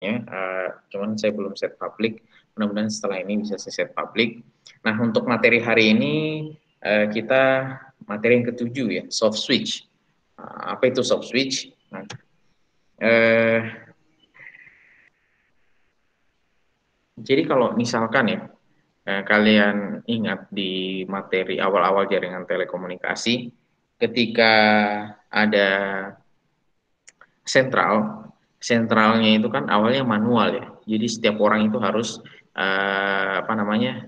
ya. Cuman saya belum set public. Mudah-mudahan setelah ini bisa saya set public. Nah, untuk materi hari ini kita materi yang ketujuh ya, soft switch. Apa itu soft switch? Nah, eh, jadi kalau misalkan ya kalian ingat di materi awal-awal jaringan telekomunikasi, ketika ada sentral, sentralnya itu kan awalnya manual ya. Jadi setiap orang itu harus apa namanya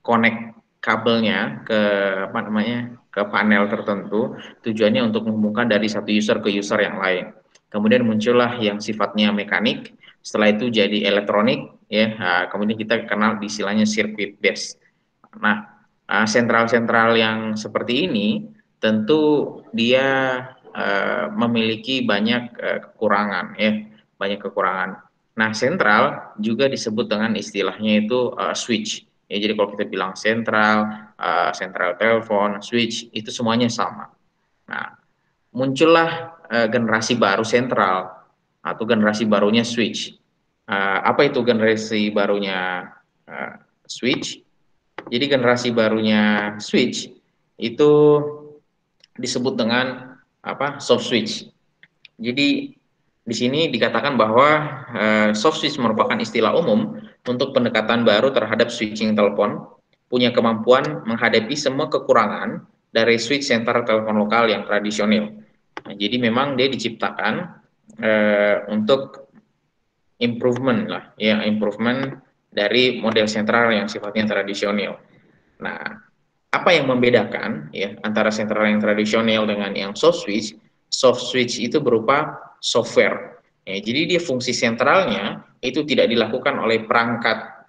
connect kabelnya ke apa namanya ke panel tertentu, tujuannya untuk menghubungkan dari satu user ke user yang lain. Kemudian muncullah yang sifatnya mekanik, setelah itu jadi elektronik ya. Kemudian kita kenal istilahnya circuit based. Nah, sentral-sentral yang seperti ini tentu dia memiliki banyak kekurangan ya, banyak kekurangan. Nah, sentral juga disebut dengan istilahnya itu switch. Ya, jadi kalau kita bilang sentral, sentral telepon, switch itu semuanya sama. Nah, muncullah generasi baru sentral atau generasi barunya switch. Apa itu generasi barunya switch? Jadi generasi barunya switch itu disebut dengan apa? Soft switch. Jadi di sini dikatakan bahwa soft switch merupakan istilah umum untuk pendekatan baru terhadap switching telepon, punya kemampuan menghadapi semua kekurangan dari switch sentral telepon lokal yang tradisional. Nah, jadi memang dia diciptakan untuk improvement lah, ya improvement dari model sentral yang sifatnya tradisional. Nah, apa yang membedakan ya antara sentral yang tradisional dengan yang soft switch? Soft switch itu berupa software. Ya, jadi dia fungsi sentralnya itu tidak dilakukan oleh perangkat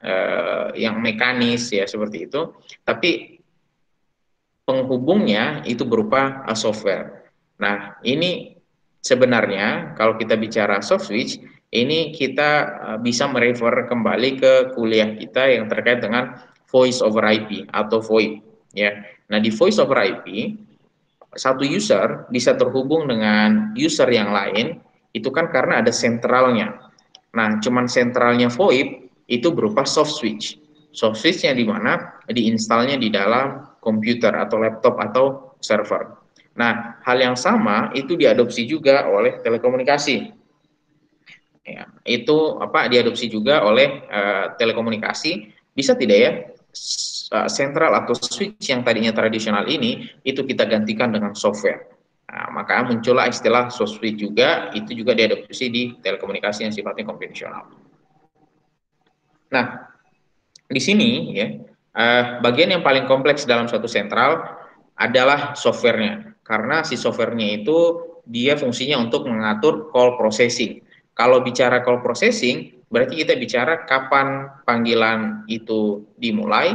yang mekanis ya seperti itu, tapi penghubungnya itu berupa software. Nah, ini sebenarnya kalau kita bicara soft switch, ini kita bisa merefer kembali ke kuliah kita yang terkait dengan voice over IP atau VoIP ya. Nah, di voice over IP satu user bisa terhubung dengan user yang lain itu kan karena ada sentralnya. Nah, cuman sentralnya VoIP itu berupa soft switch. Soft switch-nya di mana? Diinstalnya di dalam komputer atau laptop atau server. Nah, hal yang sama itu diadopsi juga oleh telekomunikasi. Ya, itu apa diadopsi juga oleh telekomunikasi. Bisa tidak ya sentral atau switch yang tadinya tradisional ini itu kita gantikan dengan software. Nah, maka muncullah istilah soft switch juga, itu juga diadopsi di telekomunikasi yang sifatnya konvensional. Nah, di sini ya bagian yang paling kompleks dalam suatu sentral adalah softwarenya, karena si softwarenya itu dia fungsinya untuk mengatur call processing. Kalau bicara call processing, berarti kita bicara kapan panggilan itu dimulai,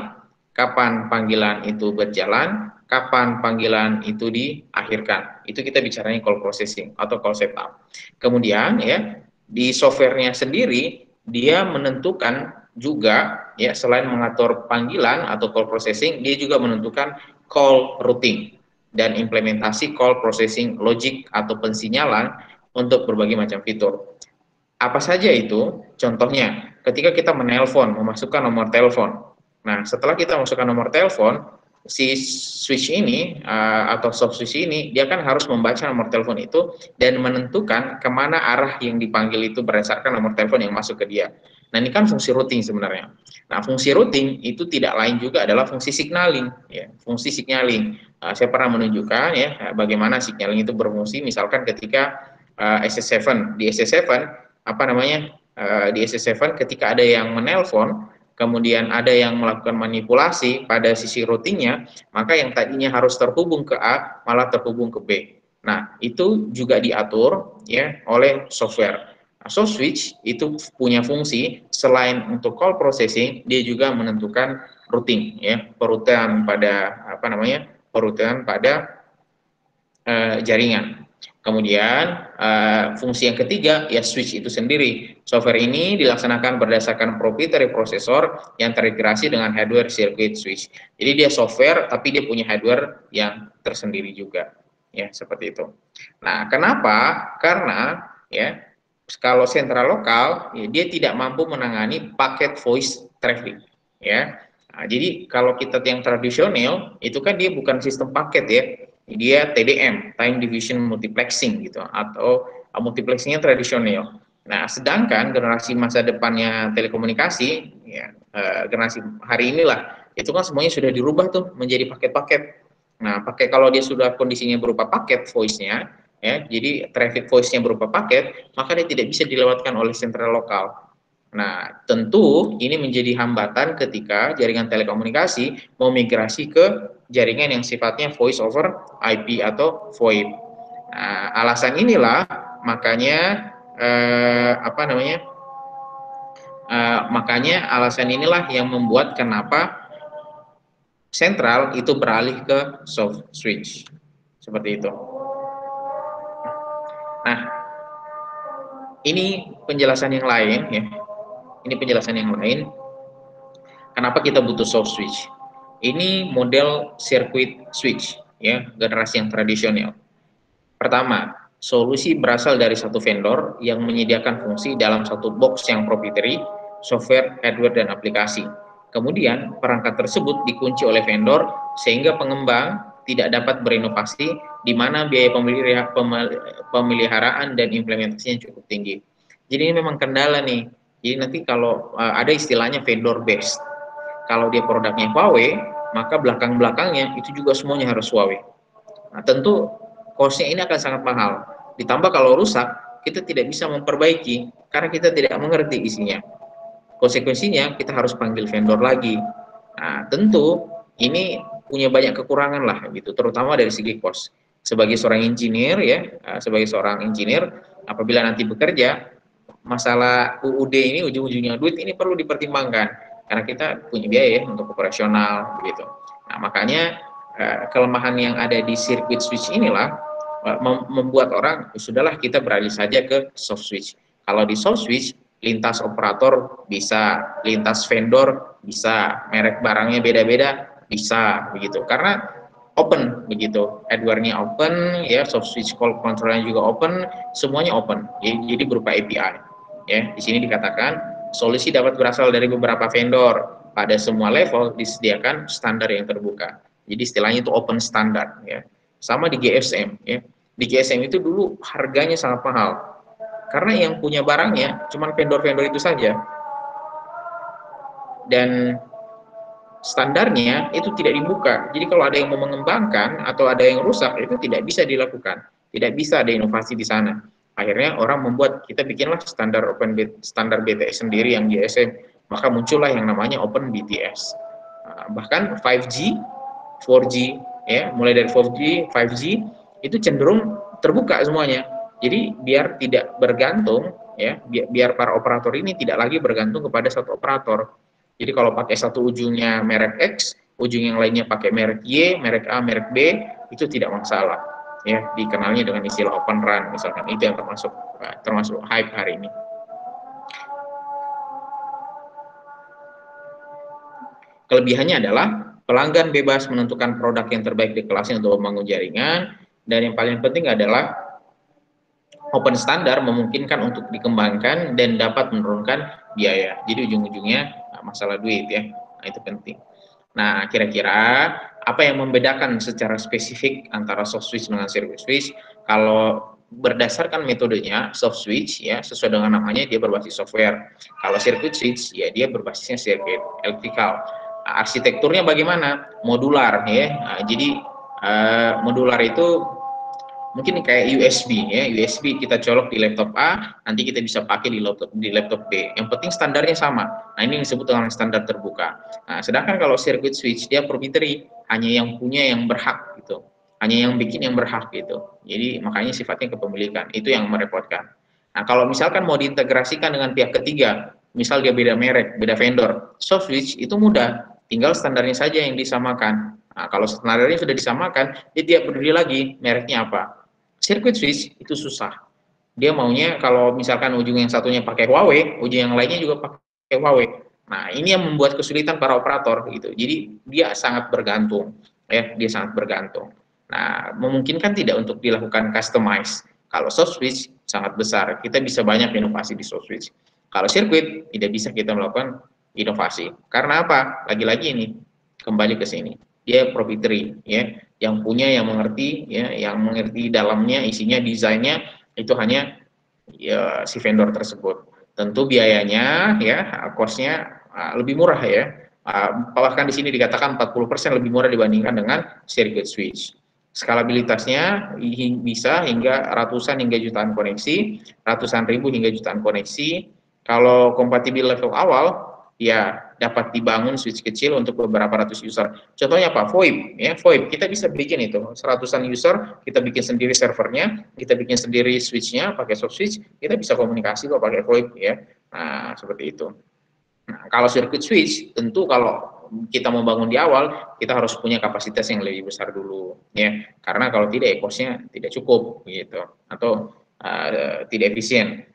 kapan panggilan itu berjalan, kapan panggilan itu diakhirkan. Itu kita bicaranya call processing atau call setup. Kemudian ya di softwarenya sendiri dia menentukan juga ya selain mengatur panggilan atau call processing, dia juga menentukan call routing dan implementasi call processing logic atau pensinyalan untuk berbagai macam fitur. Apa saja itu? Contohnya, ketika kita menelpon, memasukkan nomor telepon. Nah, setelah kita masukkan nomor telepon, si switch ini atau soft switch ini, dia kan harus membaca nomor telepon itu dan menentukan kemana arah yang dipanggil itu berdasarkan nomor telepon yang masuk ke dia. Nah, ini kan fungsi routing sebenarnya. Nah, fungsi routing itu tidak lain juga adalah fungsi signaling. Ya, fungsi signaling. Saya pernah menunjukkan ya bagaimana signaling itu berfungsi. Misalkan ketika SS7 di SS7 apa namanya di SS7 ketika ada yang menelpon kemudian ada yang melakukan manipulasi pada sisi routingnya, maka yang tadinya harus terhubung ke A malah terhubung ke B. Nah, itu juga diatur ya oleh software. Nah, soft switch itu punya fungsi selain untuk call processing, dia juga menentukan routing ya, perutan pada apa namanya? Perutan pada jaringan. Kemudian fungsi yang ketiga ya switch itu sendiri. Software ini dilaksanakan berdasarkan proprietary prosesor yang terintegrasi dengan hardware circuit switch. Jadi dia software tapi dia punya hardware yang tersendiri juga. Ya, seperti itu. Nah, kenapa? Karena ya. Kalau sentral lokal, ya, dia tidak mampu menangani paket voice traffic, ya. Nah, jadi kalau kita yang tradisional itu kan dia bukan sistem paket ya, dia TDM, time division multiplexing gitu, atau multiplexingnya tradisional. Nah, sedangkan generasi masa depannya telekomunikasi, ya, generasi hari inilah, itu kan semuanya sudah dirubah tuh menjadi paket-paket. Nah, pakai kalau dia sudah kondisinya berupa paket voice-nya, ya, jadi traffic voice-nya berupa paket, maka dia tidak bisa dilewatkan oleh sentral lokal. Nah, tentu ini menjadi hambatan ketika jaringan telekomunikasi mau migrasi ke jaringan yang sifatnya voice over IP atau VoIP. Nah, alasan inilah makanya makanya alasan inilah yang membuat kenapa sentral itu beralih ke soft switch. Seperti itu. Nah, ini penjelasan yang lain ya. Ini penjelasan yang lain. Kenapa kita butuh soft switch? Ini model circuit switch ya, generasi yang tradisional. Pertama, solusi berasal dari satu vendor yang menyediakan fungsi dalam satu box yang proprietary, software, hardware, dan aplikasi. Kemudian, perangkat tersebut dikunci oleh vendor sehingga pengembang tidak dapat berinovasi di mana biaya pemeliharaan dan implementasinya cukup tinggi. Jadi ini memang kendala nih. Jadi nanti kalau ada istilahnya vendor based. Kalau dia produknya Huawei, maka belakang-belakangnya itu juga semuanya harus Huawei. Nah, tentu cost-nya ini akan sangat mahal. Ditambah kalau rusak, kita tidak bisa memperbaiki karena kita tidak mengerti isinya. Konsekuensinya kita harus panggil vendor lagi. Nah, tentu ini punya banyak kekurangan lah gitu, terutama dari segi cost. Sebagai seorang engineer ya, sebagai seorang engineer apabila nanti bekerja, masalah UUD ini ujung-ujungnya duit ini perlu dipertimbangkan karena kita punya biaya ya untuk operasional begitu. Nah, makanya kelemahan yang ada di sirkuit switch inilah membuat orang sudahlah kita beralih saja ke soft switch. Kalau di soft switch lintas operator bisa, lintas vendor bisa, merek barangnya beda-beda bisa begitu. Karena open begitu, hardware-nya open ya, soft switch call control-nya juga open, semuanya open. Jadi berupa API. Ya, di sini dikatakan solusi dapat berasal dari beberapa vendor. Pada semua level disediakan standar yang terbuka. Jadi istilahnya itu open standard ya. Sama di GSM ya. Di GSM itu dulu harganya sangat mahal. Karena yang punya barangnya cuma vendor-vendor itu saja. Dan standarnya itu tidak dibuka. Jadi kalau ada yang mau mengembangkan atau ada yang rusak itu tidak bisa dilakukan. Tidak bisa ada inovasi di sana. Akhirnya orang membuat, kita bikinlah standar BTS sendiri yang GSM. Maka muncullah yang namanya Open BTS. Bahkan 5G, 4G, ya, mulai dari 4G, 5G itu cenderung terbuka semuanya. Jadi biar tidak bergantung, ya, biar para operator ini tidak lagi bergantung kepada satu operator. Jadi kalau pakai satu ujungnya merek X, ujung yang lainnya pakai merek Y, merek A, merek B, itu tidak masalah. Ya, dikenalnya dengan istilah open run misalkan, itu yang termasuk hype hari ini. Kelebihannya adalah pelanggan bebas menentukan produk yang terbaik di kelasnya untuk membangun jaringan, dan yang paling penting adalah open standar memungkinkan untuk dikembangkan dan dapat menurunkan biaya. Jadi ujung-ujungnya masalah duit ya, nah itu penting. Nah, kira-kira apa yang membedakan secara spesifik antara soft switch dengan circuit switch? Kalau berdasarkan metodenya soft switch ya, sesuai dengan namanya dia berbasis software. Kalau circuit switch ya dia berbasisnya circuit electrical. Nah, arsitekturnya bagaimana? Modular ya. Nah, jadi modular itu mungkin kayak USB ya, USB kita colok di laptop A, nanti kita bisa pakai di laptop B. Yang penting standarnya sama. Nah, ini disebut dengan standar terbuka. Nah, sedangkan kalau circuit switch dia proprietary, hanya yang punya yang berhak gitu. Hanya yang bikin yang berhak gitu. Jadi makanya sifatnya kepemilikan. Itu yang merepotkan. Nah, kalau misalkan mau diintegrasikan dengan pihak ketiga, misal dia beda merek, beda vendor, soft switch itu mudah, tinggal standarnya saja yang disamakan. Nah, kalau standarnya sudah disamakan, dia tidak peduli lagi mereknya apa. Circuit switch itu susah. Dia maunya kalau misalkan ujung yang satunya pakai Huawei, ujung yang lainnya juga pakai Huawei. Nah, ini yang membuat kesulitan para operator gitu. Jadi dia sangat bergantung, ya, dia sangat bergantung. Nah, memungkinkan tidak untuk dilakukan customize. Kalau soft switch sangat besar, kita bisa banyak inovasi di soft switch. Kalau sirkuit tidak bisa kita melakukan inovasi. Karena apa? Lagi-lagi ini kembali ke sini. Dia proprietary, ya, yang punya, yang mengerti, ya, yang mengerti dalamnya, isinya, desainnya itu hanya ya, si vendor tersebut. Tentu biayanya, ya, cost-nya lebih murah ya. Bahkan di sini dikatakan 40% lebih murah dibandingkan dengan circuit switch. Skalabilitasnya bisa hingga ratusan hingga jutaan koneksi, ratusan ribu hingga jutaan koneksi. Kalau kompatibel level awal, ya dapat dibangun switch kecil untuk beberapa ratus user. Contohnya apa? VoIP, ya VoIP kita bisa bikin itu seratusan user, kita bikin sendiri servernya, kita bikin sendiri switchnya pakai soft switch, kita bisa komunikasi kok pakai VoIP ya. Nah seperti itu. Nah, kalau circuit switch tentu kalau kita mau bangun di awal, kita harus punya kapasitas yang lebih besar dulu, ya. Karena kalau tidak, cost-nya tidak cukup, gitu, atau tidak efisien.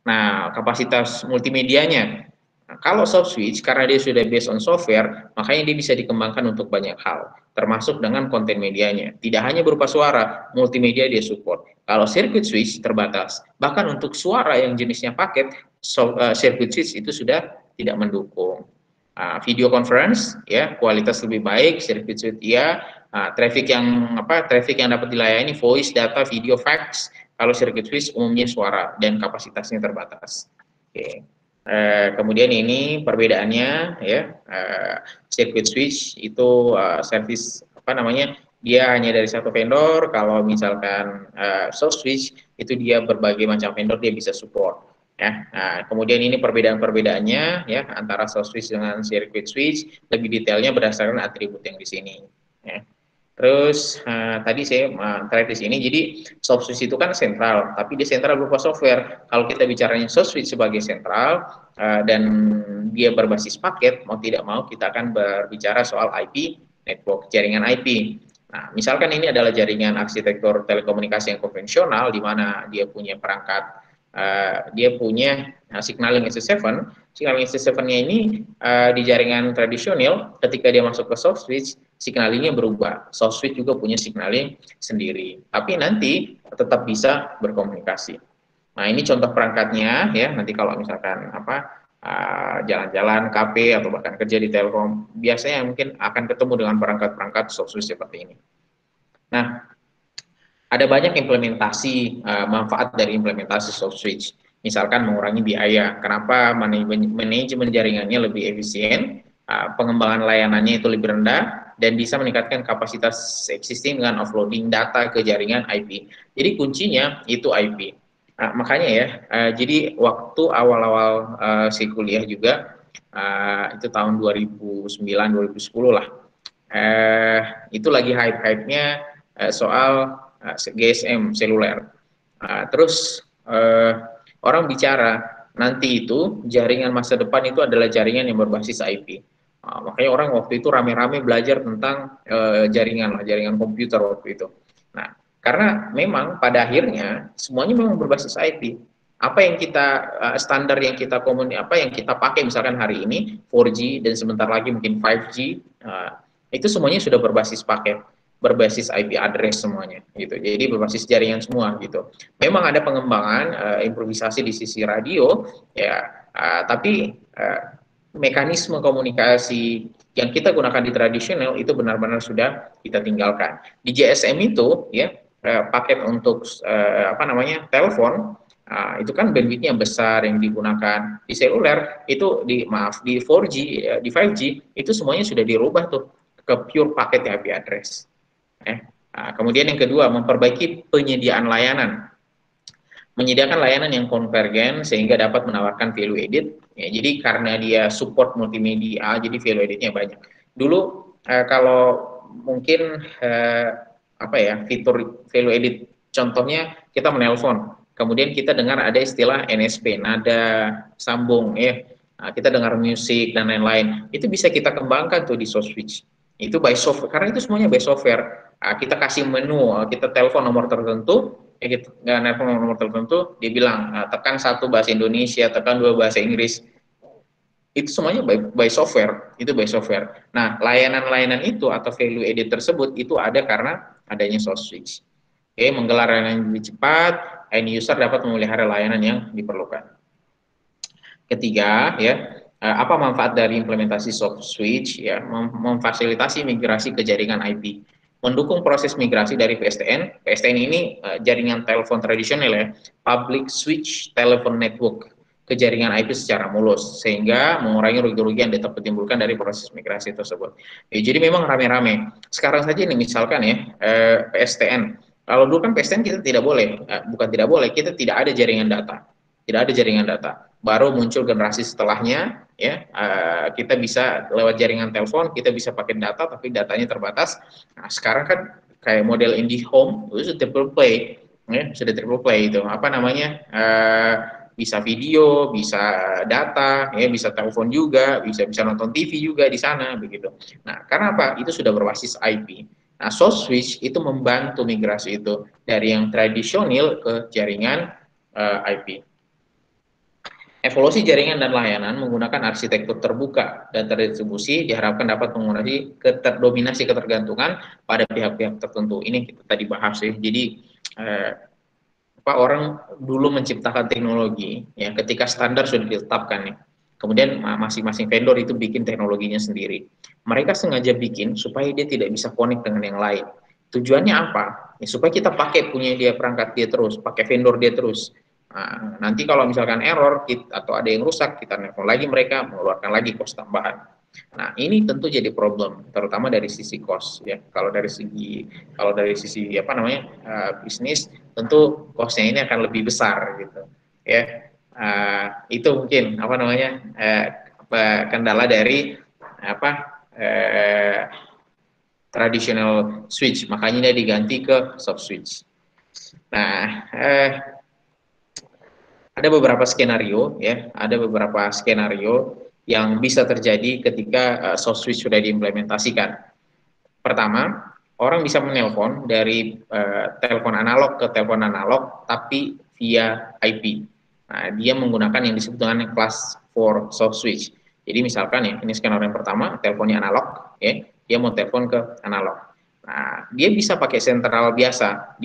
Nah, kapasitas multimedianya. Nah, kalau soft switch, karena dia sudah based on software, makanya dia bisa dikembangkan untuk banyak hal, termasuk dengan konten medianya. Tidak hanya berupa suara, multimedia dia support. Kalau circuit switch terbatas. Bahkan untuk suara yang jenisnya paket, circuit switch itu sudah tidak mendukung. Video conference, ya, kualitas lebih baik, circuit switch ya. Traffic yang dapat dilayani, voice, data, video, fax. Kalau circuit switch umumnya suara dan kapasitasnya terbatas. Oke. Kemudian ini perbedaannya ya, circuit switch itu service apa namanya, dia hanya dari satu vendor. Kalau misalkan soft switch itu dia berbagai macam vendor dia bisa support ya. Nah, kemudian ini perbedaan-perbedaannya ya antara soft switch dengan circuit switch, lebih detailnya berdasarkan atribut yang di sini ya. Terus tadi saya terakhir di sini, jadi soft switch itu kan sentral, tapi dia sentral berupa software. Kalau kita bicaranya soft switch sebagai sentral dan dia berbasis paket, mau tidak mau kita akan berbicara soal IP, network, jaringan IP. Nah, misalkan ini adalah jaringan arsitektur telekomunikasi yang konvensional, di mana dia punya perangkat, dia punya signaling SS7. Signaling SS7-nya ini di jaringan tradisional, ketika dia masuk ke soft switch, signalingnya berubah. Soft switch juga punya signaling sendiri, tapi nanti tetap bisa berkomunikasi. Nah, ini contoh perangkatnya ya. Nanti kalau misalkan jalan-jalan kafe atau bahkan kerja di Telkom, biasanya mungkin akan ketemu dengan perangkat-perangkat soft switch seperti ini. Nah, ada banyak implementasi manfaat dari implementasi soft switch. Misalkan mengurangi biaya. Kenapa manajemen jaringannya lebih efisien, pengembangan layanannya itu lebih rendah, dan bisa meningkatkan kapasitas existing dengan offloading data ke jaringan IP. Jadi kuncinya itu IP. Nah, makanya ya, jadi waktu awal-awal si kuliah juga, itu tahun 2009-2010 lah, itu lagi hype-hype-nya soal GSM seluler. Terus orang bicara nanti itu jaringan masa depan itu adalah jaringan yang berbasis IP. Makanya orang waktu itu rame-rame belajar tentang jaringan komputer waktu itu. Nah, karena memang pada akhirnya semuanya memang berbasis IP. Apa yang kita standar yang kita apa yang kita pakai misalkan hari ini 4G dan sebentar lagi mungkin 5G, itu semuanya sudah berbasis paket, berbasis IP address semuanya gitu. Jadi berbasis jaringan semua gitu. Memang ada pengembangan improvisasi di sisi radio ya, tapi mekanisme komunikasi yang kita gunakan di tradisional itu benar-benar sudah kita tinggalkan. Di GSM itu ya, paket untuk apa namanya, telepon, itu kan bandwidthnya besar yang digunakan. Di seluler itu di 4G, di 5G itu semuanya sudah dirubah tuh ke pure paket IP address. Kemudian yang kedua, memperbaiki penyediaan layanan. Menyediakan layanan yang konvergen sehingga dapat menawarkan value added. Ya, jadi karena dia support multimedia, jadi value added-nya banyak. Dulu kalau mungkin apa ya, fitur value added, contohnya kita menelpon, kemudian kita dengar ada istilah NSP, nada sambung ya. Kita dengar musik dan lain-lain. Itu bisa kita kembangkan tuh di soft switch. Itu by software, karena itu semuanya by software. Kita kasih menu, kita telepon nomor tertentu, kita nelpon nomor tertentu, dia bilang tekan 1 bahasa Indonesia, tekan 2 bahasa Inggris. Itu semuanya by software, itu by software. Nah, layanan-layanan itu atau value added tersebut itu ada karena adanya soft switch. menggelar layanan yang lebih cepat, end user dapat memelihara layanan yang diperlukan. Ketiga, ya, apa manfaat dari implementasi soft switch? Ya, memfasilitasi migrasi ke jaringan IP, mendukung proses migrasi dari PSTN. PSTN ini jaringan telepon tradisional ya, public switch telephone network, ke jaringan IP secara mulus, sehingga mengurangi rugi-rugi yang dapat ditimbulkan dari proses migrasi tersebut. Jadi memang rame-rame. Sekarang saja ini misalkan ya, PSTN. Kalau dulu kan PSTN kita tidak boleh, bukan tidak boleh, kita tidak ada jaringan data, tidak ada jaringan data. Baru muncul generasi setelahnya, ya, kita bisa lewat jaringan telepon, kita bisa pakai data, tapi datanya terbatas. Nah, sekarang kan kayak model IndiHome itu sudah triple play, ya, sudah triple play itu. Apa namanya? Bisa video, bisa data, ya, bisa telepon juga, bisa nonton TV juga di sana, begitu. Nah, karena apa? Itu sudah berbasis IP. Nah, soft switch itu membantu migrasi itu dari yang tradisional ke jaringan IP. Evolusi jaringan dan layanan menggunakan arsitektur terbuka dan terdistribusi diharapkan dapat mengurangi dominasi ketergantungan pada pihak-pihak tertentu. Ini kita tadi bahas ya. Jadi orang dulu menciptakan teknologi ya, ketika standar sudah ditetapkan ya. Kemudian masing-masing vendor itu bikin teknologinya sendiri. Mereka sengaja bikin supaya dia tidak bisa connect dengan yang lain. Tujuannya apa? Ya, supaya kita pakai punya dia perangkat dia terus, pakai vendor dia terus. Nah, nanti kalau misalkan error atau ada yang rusak, kita nelfon lagi mereka, mengeluarkan lagi kos tambahan. Nah, ini tentu jadi problem, terutama dari sisi cost ya. Kalau dari sisi apa namanya bisnis, tentu costnya ini akan lebih besar gitu ya. Itu mungkin apa namanya kendala dari apa traditional switch, makanya dia diganti ke soft switch. Nah, ada beberapa skenario ya, ada beberapa skenario yang bisa terjadi ketika soft switch sudah diimplementasikan. Pertama, orang bisa menelpon dari telepon analog ke telepon analog tapi via IP. Nah, dia menggunakan yang disebut dengan class 4 soft switch. Jadi misalkan ya, ini skenario yang pertama, teleponnya analog ya, dia mau telepon ke analog. Nah, dia bisa pakai sentral biasa,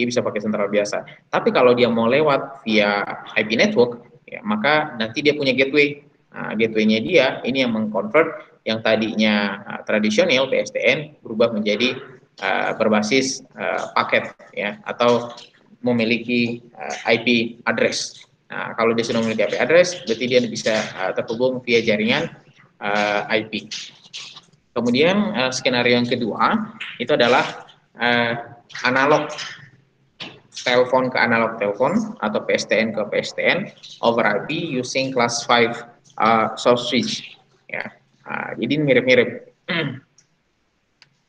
Tapi kalau dia mau lewat via IP network, ya, maka nanti dia punya gateway. Nah, gateway-nya dia ini yang mengconvert yang tadinya tradisional PSTN berubah menjadi berbasis paket ya, atau memiliki IP address. Nah, kalau dia sudah memiliki IP address, berarti dia bisa terhubung via jaringan IP. Kemudian skenario yang kedua itu adalah analog telepon ke analog telepon atau PSTN ke PSTN over IP using class 5 soft switch. Ya, jadi mirip-mirip.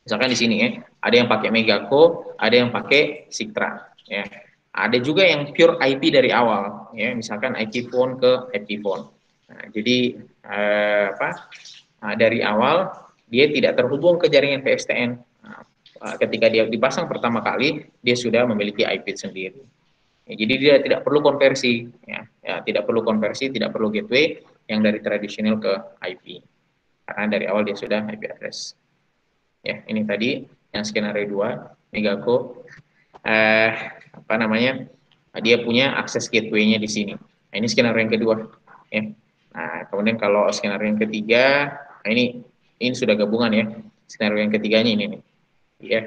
Misalkan di sini ya, ada yang pakai Megaco, ada yang pakai Sictra. Ya, ada juga yang pure IP dari awal, ya, misalkan IP phone ke IP phone. Nah, jadi dari awal dia tidak terhubung ke jaringan PSTN. Nah, ketika dia dipasang pertama kali, dia sudah memiliki IP sendiri. Ya, jadi dia tidak perlu konversi, tidak perlu konversi, tidak perlu gateway yang dari tradisional ke IP, karena dari awal dia sudah IP address. Ya, ini tadi yang skenario 2, Megaco, dia punya akses gateway-nya di sini. Nah, ini skenario yang kedua. Ya. Nah, kemudian kalau skenario yang ketiga, nah ini sudah gabungan ya. Skenario yang ketiganya ini nih, ya,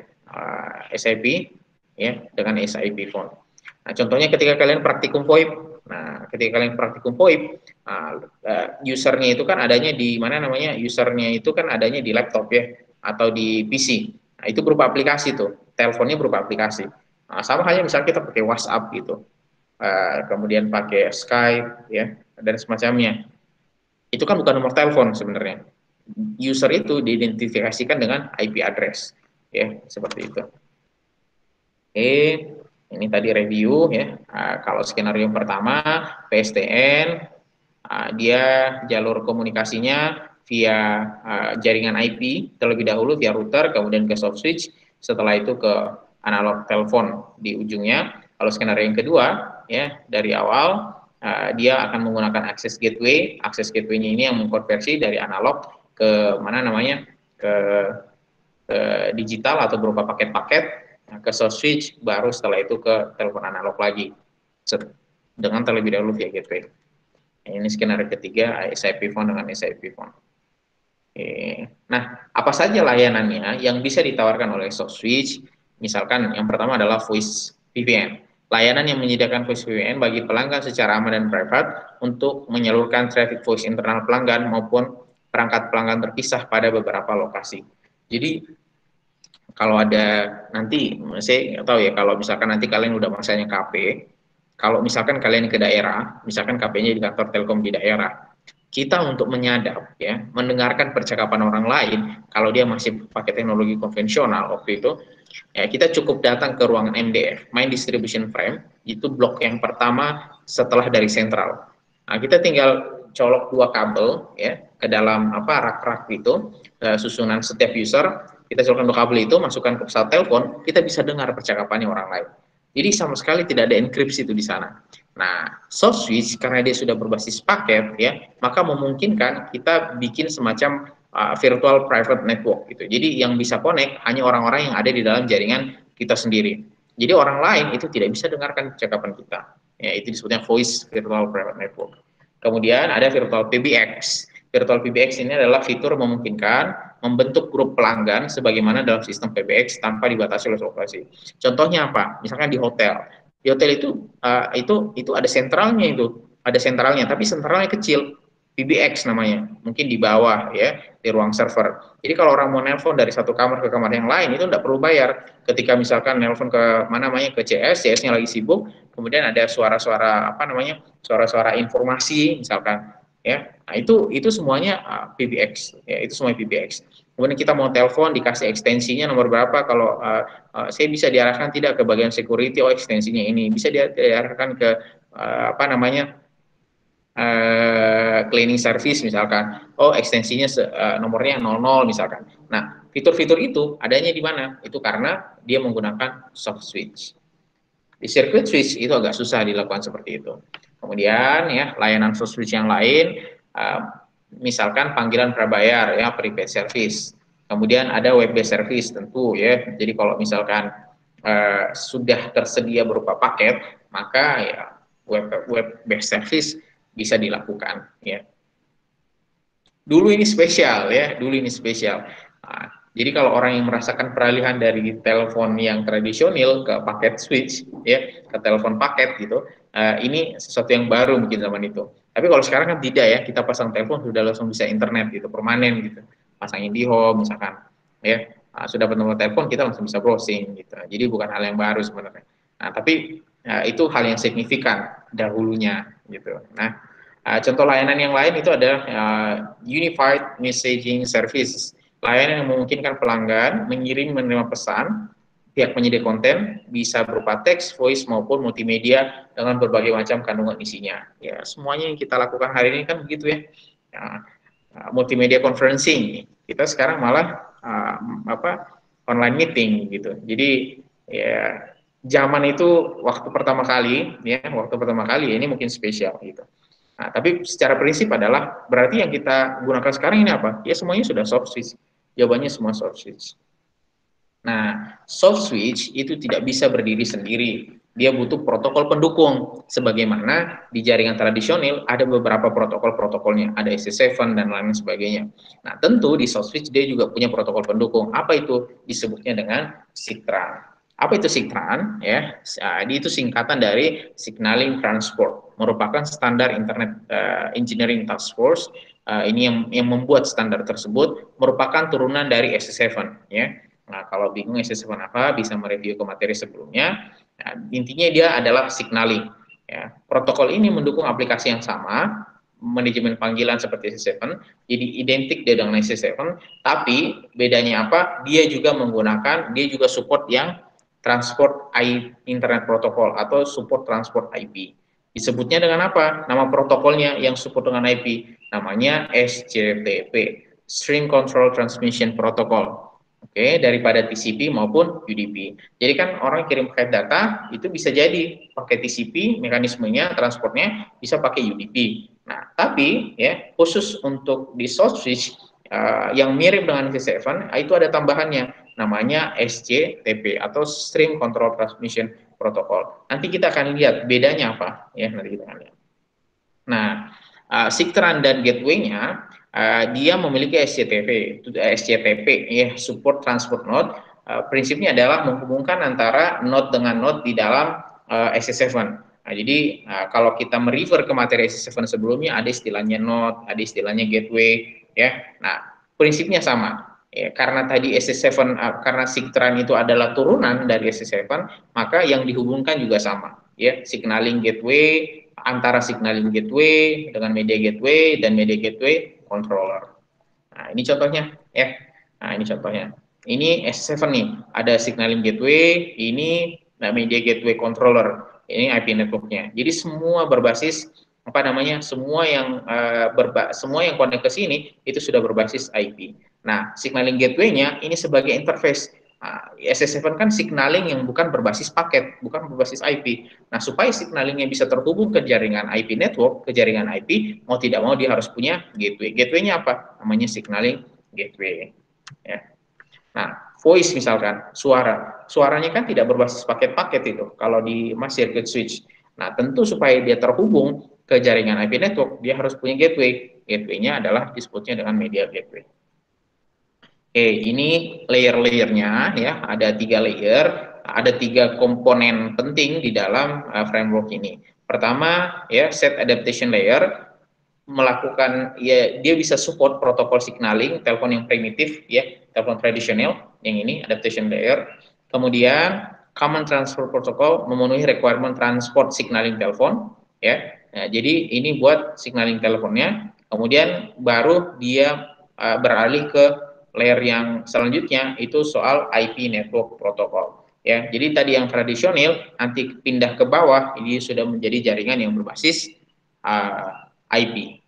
SIP ya dengan SIP phone. Nah, contohnya ketika kalian praktikum VoIP. Nah, ketika kalian praktikum VoIP, usernya itu kan adanya di mana namanya? Usernya itu kan adanya di laptop ya, atau di PC. Nah, itu berupa aplikasi tuh. Teleponnya berupa aplikasi. Nah, sama halnya misalnya kita pakai WhatsApp gitu. Kemudian pakai Skype ya dan semacamnya. Itu kan bukan nomor telepon sebenarnya. User itu diidentifikasikan dengan IP address ya, seperti itu. Oke, ini tadi review ya. Kalau skenario yang pertama PSTN, dia jalur komunikasinya via jaringan IP terlebih dahulu via router, kemudian ke soft switch, setelah itu ke analog telepon di ujungnya. Kalau skenario yang kedua ya, dari awal dia akan menggunakan akses gateway. Akses gateway-nya ini yang mengkonversi dari analog ke mana namanya, ke digital atau berupa paket-paket. Nah, ke soft switch, baru setelah itu ke telepon analog lagi dengan terlebih dahulu via gateway. Ini skenario ketiga, SIP phone dengan SIP phone. Nah, apa saja layanannya yang bisa ditawarkan oleh soft switch? Misalkan yang pertama adalah voice VPN. Layanan yang menyediakan voice VPN bagi pelanggan secara aman dan private untuk menyalurkan traffic voice internal pelanggan maupun perangkat pelanggan terpisah pada beberapa lokasi. Jadi kalau ada nanti, saya nggak tahu ya, kalau misalkan nanti kalian udah masanya KP, kalau misalkan kalian ke daerah, misalkan KP-nya di kantor Telkom di daerah, kita untuk menyadap ya, mendengarkan percakapan orang lain, kalau dia masih pakai teknologi konvensional waktu itu, ya kita cukup datang ke ruangan MDF, Main Distribution Frame, itu blok yang pertama setelah dari sentral. Nah, kita tinggal colok dua kabel ya ke dalam apa rak-rak itu, susunan setiap user, kita colokkan dua kabel itu, masukkan ke pesawat telepon, kita bisa dengar percakapannya orang lain. Jadi sama sekali tidak ada enkripsi itu di sana. Nah, soft switch karena dia sudah berbasis paket ya, maka memungkinkan kita bikin semacam virtual private network gitu. Jadi yang bisa connect hanya orang-orang yang ada di dalam jaringan kita sendiri. Jadi orang lain itu tidak bisa dengarkan percakapan kita. Ya, itu disebutnya voice virtual private network. Kemudian ada virtual PBX. Virtual PBX ini adalah fitur memungkinkan membentuk grup pelanggan sebagaimana dalam sistem PBX tanpa dibatasi oleh lokasi. Contohnya apa? Misalkan di hotel. Di hotel itu ada sentralnya tapi sentralnya kecil. PBX namanya, mungkin di bawah ya, di ruang server. Jadi kalau orang mau nelpon dari satu kamar ke kamar yang lain itu tidak perlu bayar. Ketika misalkan nelpon ke mana namanya ke CS-nya lagi sibuk, kemudian ada suara-suara apa namanya, suara-suara informasi misalkan, ya. Nah itu semuanya PBX, ya itu semua PBX. Kemudian kita mau telepon dikasih ekstensinya nomor berapa, kalau saya bisa diarahkan tidak ke bagian security, oh ekstensinya ini, bisa diarahkan ke apa namanya cleaning service misalkan, oh ekstensinya nomornya 00 misalkan. Nah, fitur-fitur itu adanya di mana? Itu karena dia menggunakan soft switch. Di circuit switch itu agak susah dilakukan seperti itu. Kemudian ya layanan soft switch yang lain, misalkan panggilan prabayar ya, prepaid service. Kemudian ada web based service tentu ya. Jadi kalau misalkan sudah tersedia berupa paket, maka ya web based service bisa dilakukan ya. Dulu ini spesial ya, dulu ini spesial. Nah, jadi kalau orang yang merasakan peralihan dari telepon yang tradisional ke paket switch ya, ke telepon paket gitu, ini sesuatu yang baru mungkin zaman itu. Tapi kalau sekarang kan tidak ya, kita pasang telepon sudah langsung bisa internet gitu, permanen gitu. Pasang IndiHome misalkan ya, sudah bernomor telepon kita langsung bisa browsing gitu. Jadi bukan hal yang baru sebenarnya. Nah, tapi itu hal yang signifikan dahulunya gitu. Nah, contoh layanan yang lain itu ada Unified Messaging Service, layanan yang memungkinkan pelanggan mengirim menerima pesan pihak penyedia konten, bisa berupa teks, voice maupun multimedia dengan berbagai macam kandungan isinya. Ya, semuanya yang kita lakukan hari ini kan begitu ya. Multimedia conferencing, kita sekarang malah online meeting gitu. Jadi ya zaman itu waktu pertama kali ini mungkin spesial gitu. Nah, tapi secara prinsip adalah berarti yang kita gunakan sekarang ini apa? Ya semuanya sudah soft switch. Jawabannya semua soft switch. Nah, soft switch itu tidak bisa berdiri sendiri. Dia butuh protokol pendukung. Sebagaimana di jaringan tradisional ada beberapa protokol-protokolnya, ada SC7 dan lain sebagainya. Nah, tentu di soft switch dia juga punya protokol pendukung. Apa itu? Disebutnya dengan SIGTRAN. Apa itu SIGTRAN? Ya, itu singkatan dari Signaling Transport, merupakan standar Internet Engineering Task Force. Ini yang membuat standar tersebut merupakan turunan dari SC7 ya. Nah, kalau bingung SC7 apa, bisa mereview ke materi sebelumnya. Nah, intinya dia adalah signaling. Ya. Protokol ini mendukung aplikasi yang sama, manajemen panggilan seperti SC7, jadi identik dengan SC7, tapi bedanya apa? Dia juga support yang transport internet protokol atau support transport IP. Disebutnya dengan apa? Nama protokolnya yang support dengan IP, namanya SCTP, String Control Transmission Protocol. Oke, daripada TCP maupun UDP. Jadi kan orang kirim paket data itu bisa jadi pakai TCP, mekanismenya transportnya bisa pakai UDP. Nah, tapi ya khusus untuk di soft switch yang mirip dengan V7 itu ada tambahannya, namanya SCTP atau Stream Control Transmission Protocol. Nanti kita akan lihat bedanya apa ya, nanti kita akan lihat. Nah, SIGTRAN dan gateway-nya dia memiliki SCTP ya, Support Transport Node. Prinsipnya adalah menghubungkan antara node dengan node di dalam SS7. Nah, jadi kalau kita merefer ke materi SS7 sebelumnya, ada istilahnya node, ada istilahnya gateway ya. Nah, prinsipnya sama. Ya, karena tadi SS7 karena SIGTRAN itu adalah turunan dari SS7, maka yang dihubungkan juga sama ya, signaling gateway antara signaling gateway dengan media gateway dan media gateway controller. Nah, ini contohnya ya. Nah, ini contohnya. Ini S7 nih, ada signaling gateway, ini media gateway controller. Ini IP networknya. Jadi semua berbasis apa namanya? Semua yang semua yang connect ke sini itu sudah berbasis IP. Nah, signaling gateway-nya ini sebagai interface. Nah, SS7 kan signaling yang bukan berbasis paket, bukan berbasis IP. Nah, supaya signalingnya bisa terhubung ke jaringan IP network, ke jaringan IP, mau tidak mau dia harus punya gateway. Gateway-nya apa? Namanya signaling gateway. Ya. Nah, voice misalkan, suaranya kan tidak berbasis paket-paket itu kalau di circuit switch. Nah, tentu supaya dia terhubung ke jaringan IP network, dia harus punya gateway. Gateway-nya adalah disebutnya dengan media gateway. Oke, ini layer-layernya ya, ada 3 layer, ada 3 komponen penting di dalam framework ini. Pertama ya, set adaptation layer, melakukan ya, dia bisa support protokol signaling telepon yang primitif ya, telepon tradisional yang ini adaptation layer. Kemudian common transfer protocol memenuhi requirement transport signaling telepon ya. Nah, jadi ini buat signaling teleponnya. Kemudian baru dia beralih ke layer yang selanjutnya itu soal IP network protokol ya. Jadi tadi yang tradisional nanti pindah ke bawah ini sudah menjadi jaringan yang berbasis IP.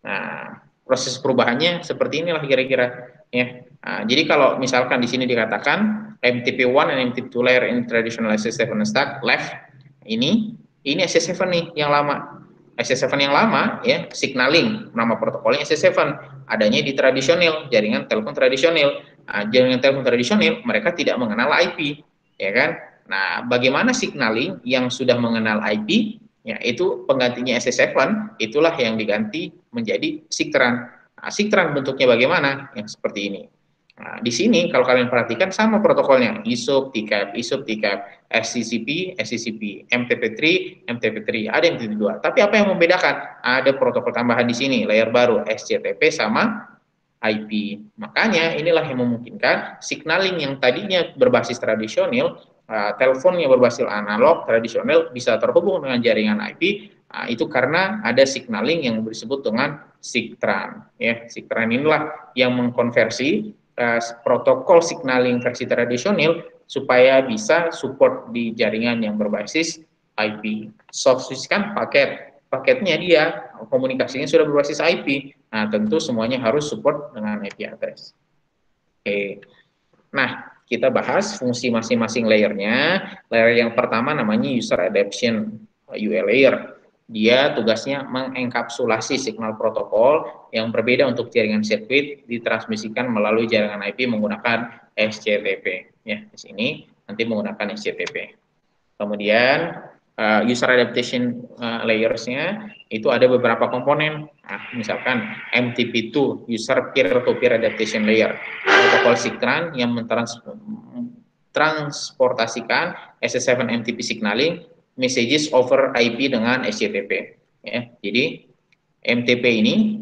Nah, proses perubahannya seperti inilah kira-kira ya. Nah, jadi kalau misalkan di sini dikatakan MTP1 dan MTP2 layer in traditional SS7 stack left, ini SS7 nih yang lama. SS7 yang lama ya, signaling nama protokolnya SS7, adanya di tradisional, jaringan telepon tradisional. Nah, jaringan telepon tradisional mereka tidak mengenal IP, ya kan? Nah, bagaimana signaling yang sudah mengenal IP, ya itu penggantinya SS7, itulah yang diganti menjadi SIGTRAN. Nah, SIGTRAN bentuknya bagaimana? Yang seperti ini. Nah, di sini kalau kalian perhatikan sama protokolnya, ISUP, TCAP, ISUP, TCAP, SCCP, SCCP, MTP3, MTP3, ada MTP2. Tapi apa yang membedakan? Ada protokol tambahan di sini, layer baru, SCTP sama IP. Makanya inilah yang memungkinkan signaling yang tadinya berbasis tradisional, telepon yang berbasis analog tradisional bisa terhubung dengan jaringan IP. Itu karena ada signaling yang disebut dengan SIGTRAN. Ya, SIGTRAN inilah yang mengkonversi protokol signaling versi tradisional supaya bisa support di jaringan yang berbasis IP. Soft switch kan paketnya dia komunikasinya sudah berbasis IP. Nah, tentu semuanya harus support dengan IP address. Oke. Nah, kita bahas fungsi masing-masing layernya. Layer yang pertama namanya user adaption UA layer. Dia tugasnya mengenkapsulasi signal protokol yang berbeda untuk jaringan sirkuit ditransmisikan melalui jaringan IP menggunakan SCTP. Ya, di sini nanti menggunakan SCTP. Kemudian user adaptation layers-nya itu ada beberapa komponen. Nah, misalkan MTP2 user peer-to-peer adaptation layer, protokol SIGTRAN yang mentransportasikan SS7 MTP signaling messages over IP dengan SCTP. Ya, jadi MTP ini,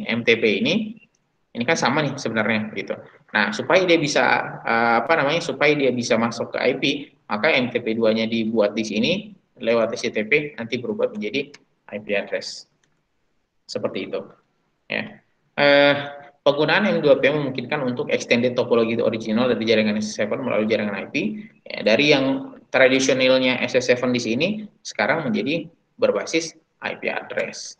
MTP ini kan sama nih sebenarnya gitu. Nah, supaya dia bisa supaya dia bisa masuk ke IP, maka MTP2-nya dibuat di sini lewat SCTP nanti berubah menjadi IP address. Seperti itu. Ya. Penggunaan M2P memungkinkan untuk extended topologi original dari jaringan SS7 melalui jaringan IP. Ya, dari yang tradisionalnya SS7 di sini sekarang menjadi berbasis IP address.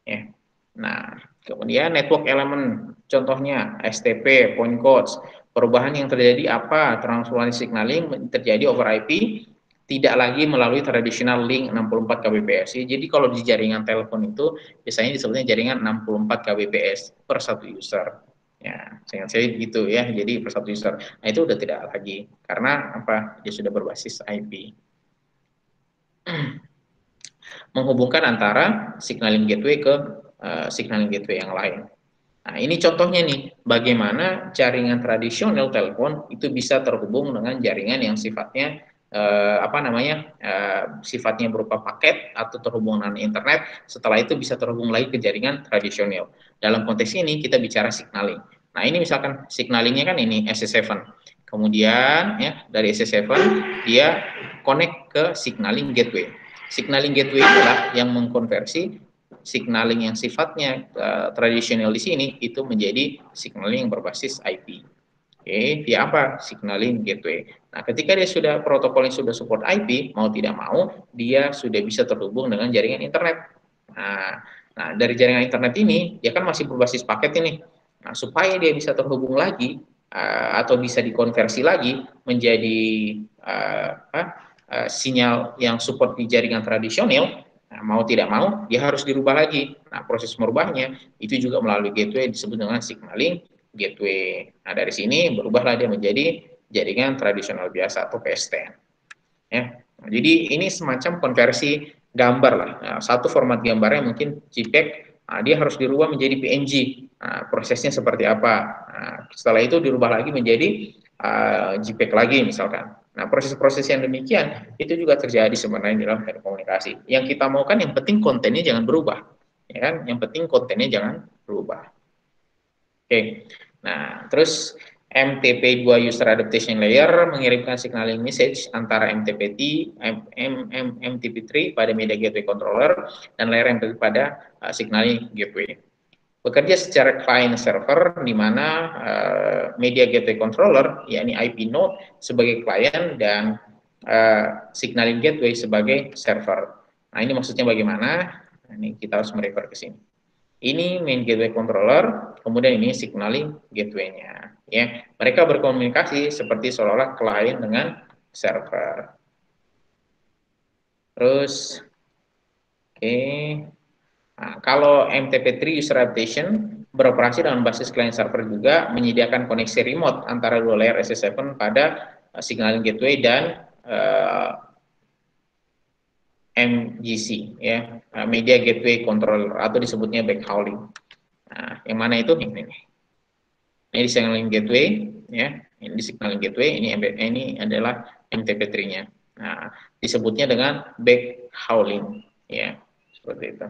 Ya. Nah, kemudian network element, contohnya STP, point codes. Perubahan yang terjadi apa? Transformasi signaling terjadi over IP, tidak lagi melalui tradisional link 64 kbps. Jadi kalau di jaringan telepon itu biasanya disebutnya jaringan 64 kbps per satu user. Ya, saya gitu ya. Jadi per satu user. Nah, itu udah tidak lagi karena apa? Dia sudah berbasis IP. Menghubungkan antara signaling gateway ke signaling gateway yang lain. Nah, ini contohnya nih, bagaimana jaringan tradisional telepon itu bisa terhubung dengan jaringan yang sifatnya sifatnya berupa paket atau terhubung dengan internet. Setelah itu bisa terhubung lagi ke jaringan tradisional. Dalam konteks ini kita bicara signaling. Nah, ini misalkan signalingnya kan ini SS7. Kemudian ya dari SS7 dia connect ke signaling gateway. Signaling gateway itulah yang mengkonversi signaling yang sifatnya tradisional di sini itu menjadi signaling yang berbasis IP. Oke, via apa? Signaling gateway. Nah, ketika dia sudah protokolnya sudah support IP, mau tidak mau dia sudah bisa terhubung dengan jaringan internet. Nah, dari jaringan internet ini dia kan masih berbasis paket ini. Nah, supaya dia bisa terhubung lagi atau bisa dikonversi lagi menjadi sinyal yang support di jaringan tradisional. Nah, mau tidak mau, dia harus dirubah lagi. Nah, proses merubahnya itu juga melalui gateway disebut dengan signaling gateway. Nah, dari sini berubahlah dia menjadi jaringan tradisional biasa atau PSTN. Ya. Nah, jadi ini semacam konversi gambar lah. Nah, satu format gambarnya mungkin JPEG, nah, dia harus dirubah menjadi PNG. Nah, prosesnya seperti apa? Nah, setelah itu dirubah lagi menjadi JPEG lagi misalkan. Nah, proses-proses yang demikian itu juga terjadi sebenarnya dalam telekomunikasi. Yang kita mau kan yang penting kontennya jangan berubah. Ya kan? Yang penting kontennya jangan berubah. Oke. Nah, terus MTP2 User Adaptation Layer mengirimkan signaling message antara MTP3 pada Media Gateway Controller dan layer MTP pada signaling gateway. Bekerja secara client server di mana Media Gateway Controller yakni IP node sebagai client dan signaling gateway sebagai server. Nah, ini maksudnya bagaimana? Nah, ini kita harus merefer ke sini. Ini main gateway controller, kemudian ini signaling gateway-nya. Ya, mereka berkomunikasi seperti seolah-olah klien dengan server. Terus, oke. Nah, kalau MTP3 User Adaptation beroperasi dengan basis client server juga menyediakan koneksi remote antara dua layer SS7 pada signaling gateway dan MGC, ya, Media Gateway Controller atau disebutnya backhauling. Nah, yang mana itu ini? Ini signaling gateway, ya. Ini signaling gateway, ini adalah MTP3-nya. Nah, disebutnya dengan backhauling, ya, seperti itu.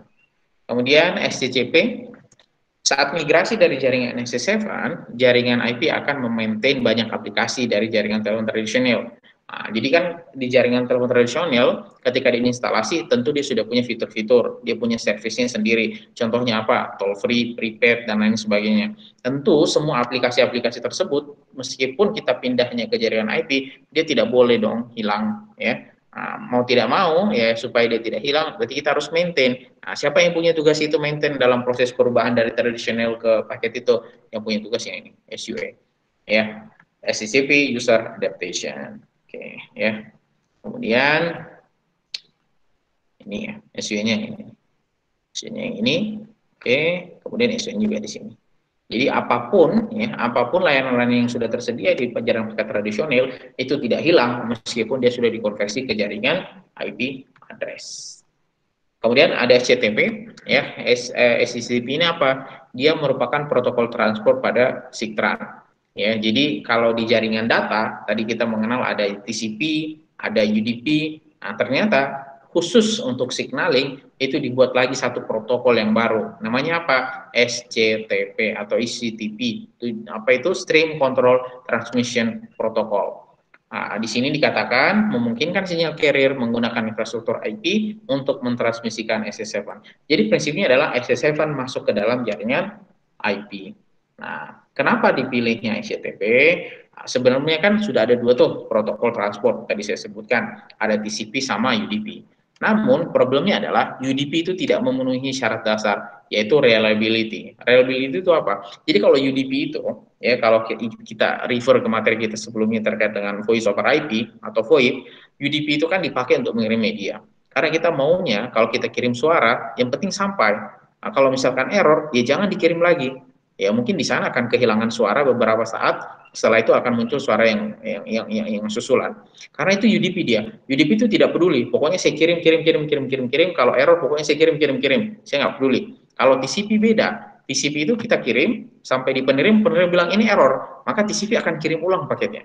Kemudian SCCP, saat migrasi dari jaringan SS7, jaringan IP akan memaintain banyak aplikasi dari jaringan telepon tradisional. Nah, jadi kan di jaringan telepon tradisional, ketika diinstalasi, tentu dia sudah punya fitur-fitur, dia punya servisnya sendiri. Contohnya apa? Toll free, prepaid, dan lain sebagainya. Tentu semua aplikasi-aplikasi tersebut, meskipun kita pindahnya ke jaringan IP, dia tidak boleh dong hilang, ya. Nah, mau tidak mau ya supaya dia tidak hilang berarti kita harus maintain. Nah, siapa yang punya tugas itu maintain dalam proses perubahan dari tradisional ke paket itu? Yang punya tugas yang ini SUA ya, SCCP User Adaptation. Oke ya, kemudian ini ya SUA-nya ini, SUA-nya yang ini. Oke, kemudian SUA juga di sini. Jadi apapun layanan-layanan yang sudah tersedia di jaringan paket tradisional itu tidak hilang meskipun dia sudah dikonversi ke jaringan IP address. Kemudian ada SCTP, ya, SCTP ini apa? Dia merupakan protokol transport pada SIGTRAN. Ya, jadi kalau di jaringan data tadi kita mengenal ada TCP, ada UDP. Nah, ternyata khusus untuk signaling itu dibuat lagi satu protokol yang baru. Namanya apa? SCTP atau SCTP. Itu Stream Control Transmission Protocol. Nah, di sini dikatakan memungkinkan sinyal carrier menggunakan infrastruktur IP untuk mentransmisikan SS7. Jadi prinsipnya adalah SS7 masuk ke dalam jaringan IP. Nah, kenapa dipilihnya SCTP? Nah, sebenarnya kan sudah ada dua tuh protokol transport tadi saya sebutkan, ada TCP sama UDP. Namun problemnya adalah UDP itu tidak memenuhi syarat dasar, yaitu reliability. Reliability itu apa? Jadi kalau UDP itu, ya kalau kita refer ke materi kita sebelumnya terkait dengan voice over IP atau VoIP, UDP itu kan dipakai untuk mengirim media. Karena kita maunya kalau kita kirim suara, yang penting sampai. Nah, kalau misalkan error, ya jangan dikirim lagi. ya mungkin di sana akan kehilangan suara beberapa saat, setelah itu akan muncul suara yang susulan. Karena itu UDP dia. UDP itu tidak peduli, pokoknya saya kirim, kalau error pokoknya saya kirim, saya nggak peduli. Kalau TCP beda, TCP itu kita kirim sampai di penerima, penerima bilang ini error, maka TCP akan kirim ulang paketnya.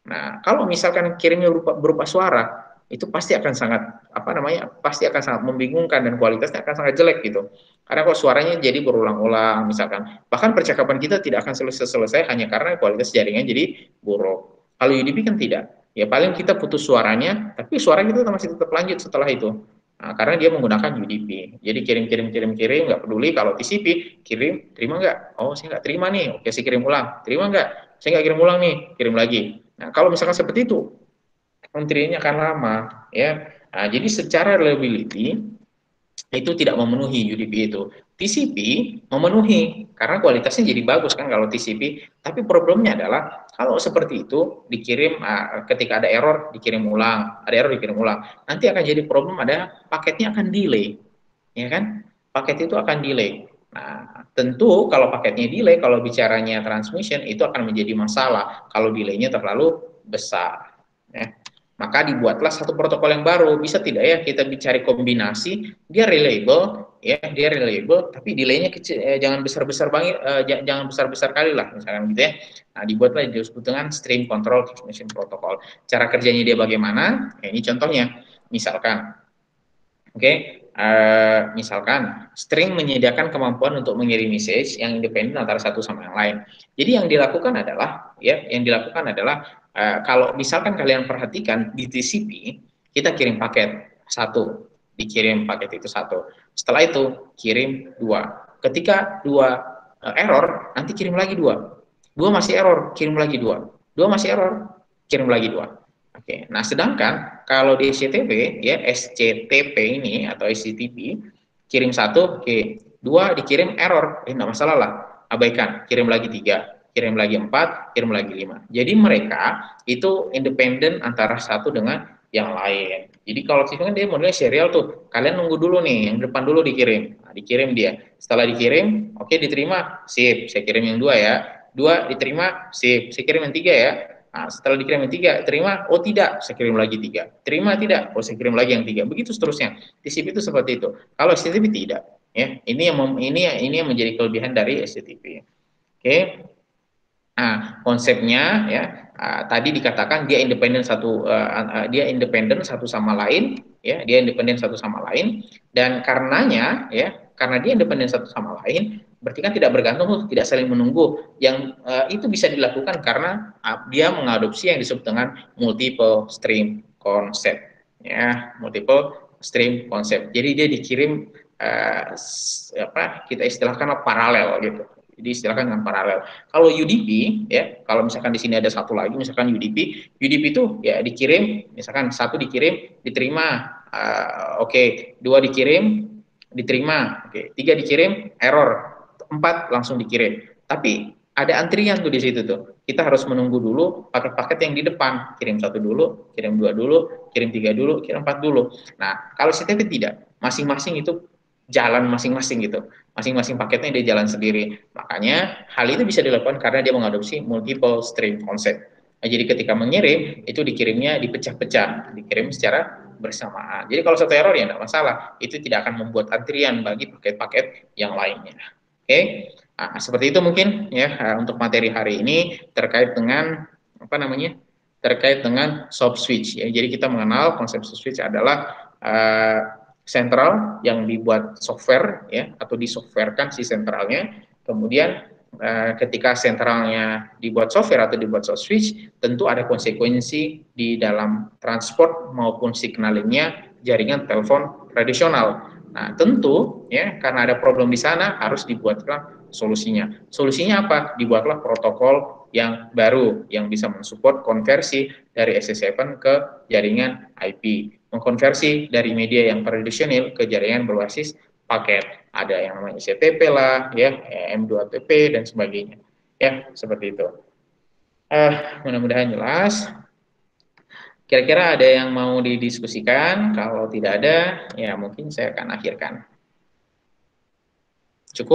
Nah, kalau misalkan kirimnya berupa suara, itu pasti akan sangat apa namanya? Pasti akan sangat membingungkan dan kualitasnya akan sangat jelek gitu. Karena kalau suaranya jadi berulang-ulang misalkan, bahkan percakapan kita tidak akan selesai-selesai hanya karena kualitas jaringan jadi buruk. Kalau UDP kan tidak. Ya paling kita putus suaranya, tapi suara kita masih tetap lanjut setelah itu. Nah, karena dia menggunakan UDP. Jadi kirim, nggak peduli. Kalau TCP, kirim, terima nggak? Oh, saya nggak terima nih. Oke, saya kirim ulang. Terima nggak? Saya nggak kirim ulang nih. Kirim lagi. Nah, kalau misalkan seperti itu, menterinya akan lama, ya. Nah, jadi secara reliability itu tidak memenuhi UDP itu. TCP memenuhi karena kualitasnya jadi bagus kan kalau TCP. Tapi problemnya adalah kalau seperti itu dikirim ketika ada error dikirim ulang, ada error dikirim ulang. Nanti akan jadi problem ada paketnya akan delay, ya kan? Paket itu akan delay. Nah, tentu kalau paketnya delay, kalau bicaranya transmission itu akan menjadi masalah kalau delaynya terlalu besar. Ya. Maka dibuatlah satu protokol yang baru. Bisa tidak ya kita bicara kombinasi, dia reliable, ya dia reliable, tapi delaynya kecil, jangan besar-besar banget, jangan besar-besar kali lah, misalkan gitu ya. Nah, dibuatlah yang disebut dengan Stream Control Transmission Protocol. Cara kerjanya dia bagaimana? Ya, ini contohnya. Misalkan Oke, misalkan string menyediakan kemampuan untuk mengirim message yang independen antara satu sama yang lain. Jadi yang dilakukan adalah, kalau misalkan kalian perhatikan di TCP kita kirim paket satu, dikirim paket itu satu. Setelah itu kirim dua. Ketika dua error, nanti kirim lagi dua. Dua masih error, kirim lagi dua. Dua masih error, kirim lagi dua. Oke, nah sedangkan kalau di SCTP ya SCTP ini atau SCTP kirim satu, oke, dua dikirim error, nggak masalah lah, abaikan, kirim lagi tiga, kirim lagi empat, kirim lagi lima. Jadi mereka itu independen antara satu dengan yang lain. Jadi kalau sistem kan dia modelnya serial tuh, kalian nunggu dulu nih, yang depan dulu dikirim, nah, dikirim dia. Setelah dikirim, oke diterima, sip, saya kirim yang dua ya, dua diterima, sip, saya kirim yang tiga ya. Nah, setelah dikirim yang tiga, terima, oh tidak, saya kirim lagi tiga. Terima tidak, oh saya kirim lagi yang tiga. Begitu seterusnya. TCP itu seperti itu. Kalau STTP tidak, ya. Ini yang menjadi kelebihan dari STTP. Oke. Nah, konsepnya ya tadi dikatakan dia independen satu sama lain, ya, dia independen satu sama lain dan karenanya ya, karena dia independen satu sama lain, berarti kan tidak bergantung, tidak saling menunggu. Yang itu bisa dilakukan karena dia mengadopsi yang disebut dengan multiple stream concept, ya, multiple stream concept. Jadi dia dikirim kita istilahkan paralel gitu. Jadi istilahkan dengan paralel. Kalau UDP ya, kalau misalkan di sini ada satu lagi misalkan UDP itu ya dikirim, misalkan satu dikirim diterima, oke, dua dikirim diterima, oke, tiga dikirim error, empat langsung dikirim. Tapi ada antrian tuh di situ tuh. Kita harus menunggu dulu paket-paket yang di depan, kirim satu dulu, kirim dua dulu, kirim tiga dulu, kirim empat dulu. Nah, kalau CTP tidak, masing-masing itu jalan masing-masing gitu. Masing-masing paketnya dia jalan sendiri. Makanya hal itu bisa dilakukan karena dia mengadopsi multiple stream concept. Nah, jadi ketika mengirim itu dikirimnya dipecah-pecah, dikirim secara bersamaan. Jadi kalau satu error ya tidak masalah, itu tidak akan membuat antrian bagi paket-paket yang lainnya. Oke, nah, seperti itu mungkin ya untuk materi hari ini terkait dengan apa namanya, terkait dengan soft switch. Ya. Jadi kita mengenal konsep soft switch adalah sentral yang dibuat software ya atau disoftwarekan si sentralnya, kemudian ketika sentralnya dibuat software atau dibuat soft switch, tentu ada konsekuensi di dalam transport maupun signalingnya jaringan telepon tradisional. Nah, tentu ya karena ada problem di sana harus dibuatkan solusinya. Solusinya apa? Dibuatlah protokol yang baru yang bisa mensupport konversi dari SS7 ke jaringan IP, mengkonversi dari media yang tradisional ke jaringan berbasis paket. Ada yang namanya CTP lah, ya, M2PP dan sebagainya. Ya, seperti itu. Mudah-mudahan jelas. Kira-kira ada yang mau didiskusikan? Kalau tidak ada, ya mungkin saya akan akhirkan. Cukup?